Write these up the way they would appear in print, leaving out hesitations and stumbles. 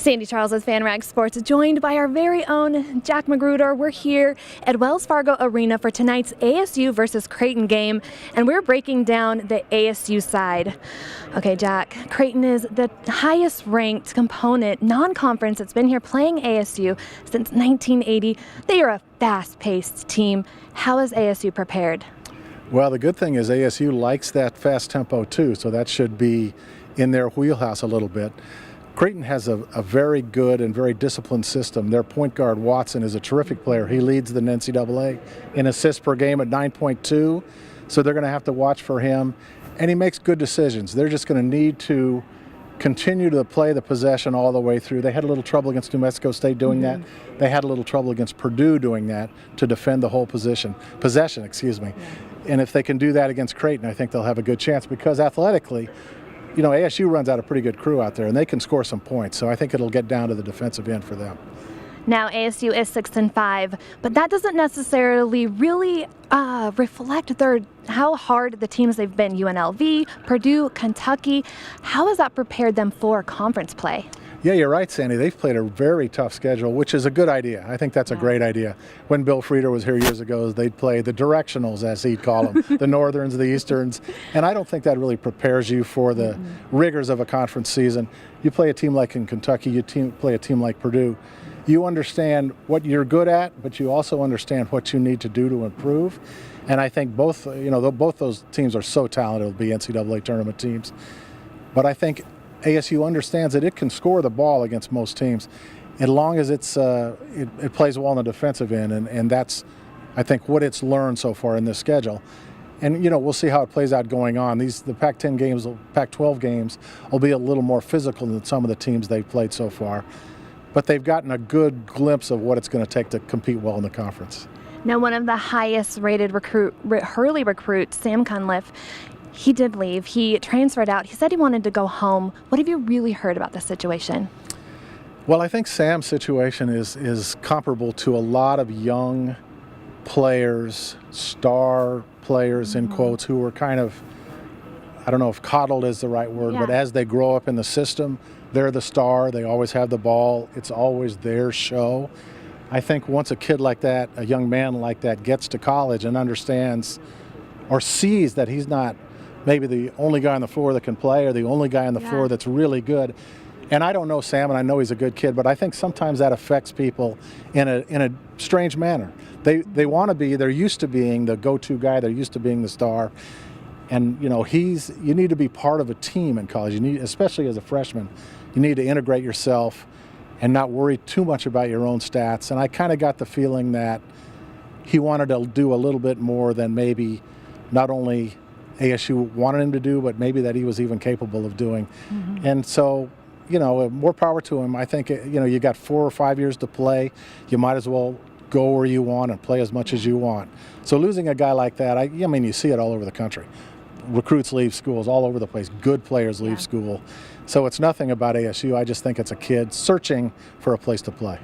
Sandy Charles with FanRag Sports, joined by our very own Jack Magruder. We're here at Wells Fargo Arena for tonight's ASU versus Creighton game, and we're breaking down the ASU side. Okay, Jack, Creighton is the highest ranked component, non-conference, that's been here playing ASU since 1980. They are a fast-paced team. How is ASU prepared? Well, the good thing is ASU likes that fast tempo too, so that should be in their wheelhouse a little bit. Creighton has a very good and very disciplined system. Their point guard, Watson, is a terrific player. He leads the NCAA in assists per game at 9.2, so they're going to have to watch for him. And he makes good decisions. They're just going to need to continue to play the possession all the way through. They had a little trouble against New Mexico State doing that. They had a little trouble against Purdue doing that to defend the whole possession. And if they can do that against Creighton, I think they'll have a good chance because athletically, you know, ASU runs out a pretty good crew out there, and they can score some points. So I think it'll get down to the defensive end for them. Now ASU is 6-5, but that doesn't necessarily really reflect how hard the teams they've been. UNLV, Purdue, Kentucky. How has that prepared them for conference play? Yeah, you're right, Sandy. They've played a very tough schedule, which is a good idea. I think that's a great idea. When Bill Frieder was here years ago, they'd play the directionals, as he'd call them, the Northerns, the Easterns, and I don't think that really prepares you for the rigors of a conference season. You play a team like in Kentucky, you play a team like Purdue. You understand what you're good at, but you also understand what you need to do to improve. And I think both those teams are so talented. It'll be NCAA tournament teams. But I think ASU understands that it can score the ball against most teams as long as it plays well on the defensive end, and that's, I think, what it's learned so far in this schedule. And, you know, we'll see how it plays out going on. The Pac-10 games, Pac-12 games will be a little more physical than some of the teams they've played so far. But they've gotten a good glimpse of what it's going to take to compete well in the conference. Now, one of the highest rated Hurley recruits, Sam Cunliffe, he did leave. He transferred out. He said he wanted to go home. What have you really heard about this situation? Well, I think Sam's situation is comparable to a lot of young players, star players in quotes, who were kind of, I don't know if coddled is the right word, but as they grow up in the system, they're the star. They always have the ball. It's always their show. I think once a kid like that, a young man like that, gets to college and understands or sees that he's not maybe the only guy on the floor that can play or the only guy on the floor that's really good. And I don't know Sam, and I know he's a good kid, but I think sometimes that affects people in a strange manner. They want to be, they're used to being the go-to guy, they're used to being the star. And, you know, you need to be part of a team in college. You need, especially as a freshman, you need to integrate yourself and not worry too much about your own stats. And I kind of got the feeling that he wanted to do a little bit more than maybe not only ASU wanted him to do, but maybe that he was even capable of doing. And so, you know, more power to him. I think, you know, you got 4 or 5 years to play. You might as well go where you want and play as much as you want. So losing a guy like that, I mean, you see it all over the country. Recruits leave schools all over the place. Good players leave school. So it's nothing about ASU. I just think it's a kid searching for a place to play.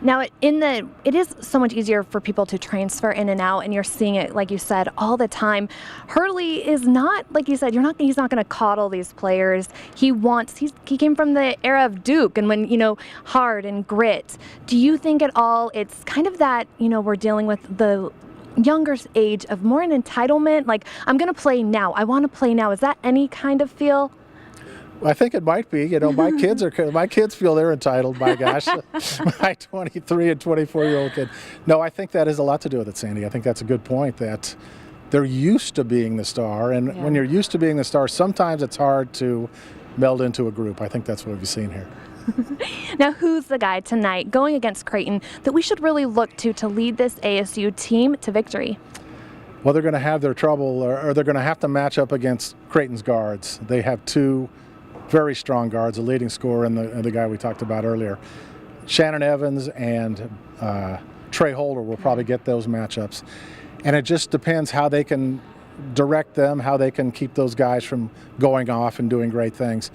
Now, it is so much easier for people to transfer in and out, and you're seeing it, like you said, all the time. Hurley is not, like you said, he's not going to coddle these players. He came from the era of Duke, and when, you know, hard and grit. Do you think at all it's kind of that, you know, we're dealing with the younger age of more an entitlement, like, I'm going to play now, I want to play now? Is that any kind of feel? I think it might be. You know, my kids feel they're entitled, my gosh. My 23 and 24-year-old kid. No, I think that has a lot to do with it, Sandy. I think that's a good point, that they're used to being the star. And when you're used to being the star, sometimes it's hard to meld into a group. I think that's what we've seen here. Now, who's the guy tonight going against Creighton that we should really look to lead this ASU team to victory? Well, they're going to have their trouble, or they're going to have to match up against Creighton's guards. They have two very strong guards, a leading scorer and the guy we talked about earlier. Shannon Evans and Trey Holder will probably get those matchups. And it just depends how they can direct them, how they can keep those guys from going off and doing great things.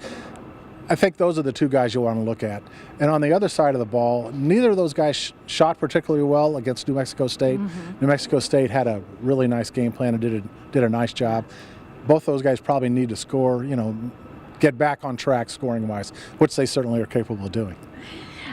I think those are the two guys you want to look at. And on the other side of the ball, neither of those guys shot particularly well against New Mexico State. New Mexico State had a really nice game plan and did a nice job. Both those guys probably need to score, you know, get back on track scoring-wise, which they certainly are capable of doing.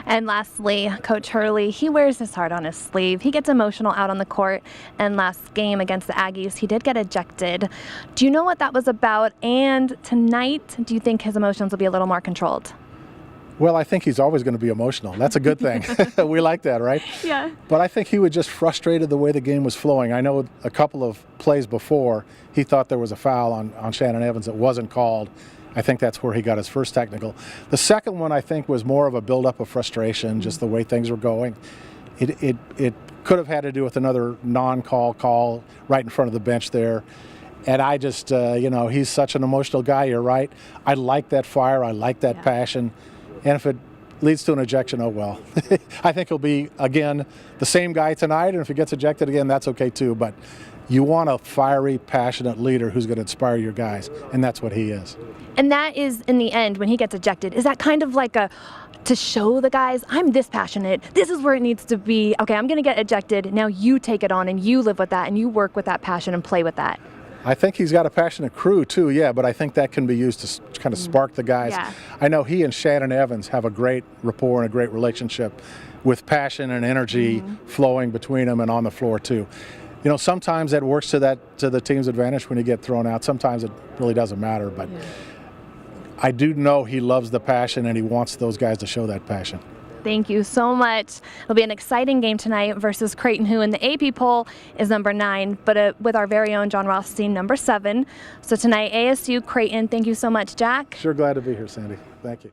And lastly, Coach Hurley, he wears his heart on his sleeve. He gets emotional out on the court. And last game against the Aggies, he did get ejected. Do you know what that was about? And tonight, do you think his emotions will be a little more controlled? Well, I think he's always going to be emotional. That's a good thing. We like that, right? Yeah. But I think he was just frustrated the way the game was flowing. I know a couple of plays before, he thought there was a foul on Shannon Evans that wasn't called. I think that's where he got his first technical. The second one, I think, was more of a buildup of frustration, just the way things were going. It could have had to do with another non-call call right in front of the bench there. And I just, he's such an emotional guy, you're right. I like that fire, I like that passion. And if it leads to an ejection, oh well. I think he'll be, again, the same guy tonight, and if he gets ejected again, that's okay too. But you want a fiery, passionate leader who's going to inspire your guys, and that's what he is. And that is, in the end, when he gets ejected, is that kind of like to show the guys, I'm this passionate, this is where it needs to be, okay, I'm going to get ejected, now you take it on and you live with that and you work with that passion and play with that? I think he's got a passionate crew too, yeah, but I think that can be used to kind of spark the guys. Yeah. I know he and Shannon Evans have a great rapport and a great relationship with passion and energy flowing between them and on the floor too. Sometimes that works to the team's advantage when you get thrown out. Sometimes it really doesn't matter, but I do know he loves the passion and he wants those guys to show that passion. Thank you so much. It'll be an exciting game tonight versus Creighton, who in the AP poll is number 9, but with our very own John Rothstein, number 7. So tonight, ASU Creighton. Thank you so much, Jack. Sure glad to be here, Sandy. Thank you.